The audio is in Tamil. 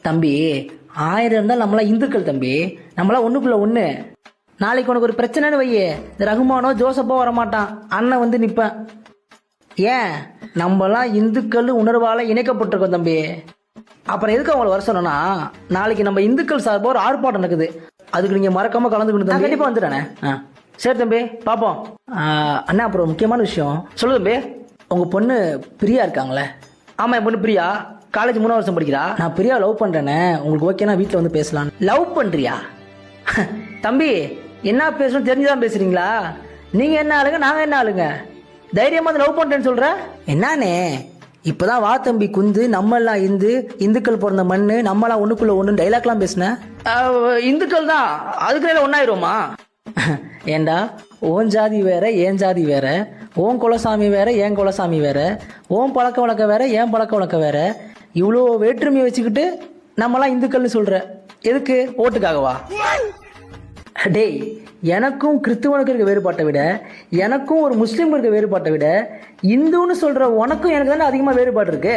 தம்பி 1000 இருந்தால் நம்மளாம் இந்துக்கள் தம்பி, நம்மளாம் ஒண்ணுக்குள்ள ஒண்ணு. நாளைக்கு உனக்கு ஒரு பிரச்சனைன்னு வையே, இந்த ரகுமானோ ஜோசப்போ வரமாட்டான், அண்ணன் வந்து நிப்பேன். ஏன் நம்மலாம் இந்துக்கள் உணர்வால இணைக்கப்பட்டிருக்கோம் தம்பி. அப்புறம் எதுக்கு அவங்கள வர சொன்னா, நாளைக்கு நம்ம இந்துக்கள் சார்பா ஒரு ஆர்ப்பாட்டம் நடக்குது, அதுக்கு நீங்க மறக்காம கலந்துக்கணும். கண்டிப்பா வந்துட்டானே. சரி தம்பி பாப்போம். அண்ணா அப்புறம் முக்கியமான விஷயம் சொல்லு தம்பி. உங்க பொண்ணு பிரியா இருக்காங்களே? ஆமா, என் பொண்ணு பிரியா காலேஜ் 3ஆம் வருஷம் படிக்கிறா. நான் பிரியா லவ் பண்றேனே, உங்களுக்கு ஓகேனா வீட்டுல வந்து பேசலாம். லவ் பண்றியா? தம்பி என்ன பேசணும் தெரிஞ்சுதான் பேசுறீங்களா? நீங்க என்ன ஆளுங்க, நாங்க என்ன ஆளுங்க? தைரியமா லவ் பண்றேன்னு சொல்ற என்னானே? இப்பதான் வா தம்பி குந்து, நம்ம எல்லாம் இந்துக்கள் பிறந்த மண்ணு, நம்மளாம் ஒண்ணுக்குள்ள ஒண்ணு டைலாக்லாம் பேசின. இந்துக்கள் தான், அதுக்குள்ள ஒன்னாயிருமா? ஏண்டா ஓன் ஜாதி வேற ஏன் ஜாதி வேற, ஓன் குலசாமி வேற ஏன் குலசாமி வேற, ஓன் பழக்க வழக்கம் வேற ஏன் பழக்க வழக்கம் வேற, இவ்வளோ வேற்றுமையை வச்சுக்கிட்டு நம்மளாம் இந்துக்கள்னு சொல்ற. எதுக்கு? ஓட்டுக்காகவா? டேய், எனக்கும் கிறிஸ்துவனுக்கு இருக்க வேறுபாட்டை விட, எனக்கும் ஒரு முஸ்லீம் இருக்க வேறுபாட்டை விட, இந்துன்னு சொல்ற உனக்கும் எனக்கு தானே அதிகமா வேறுபாடு இருக்கு.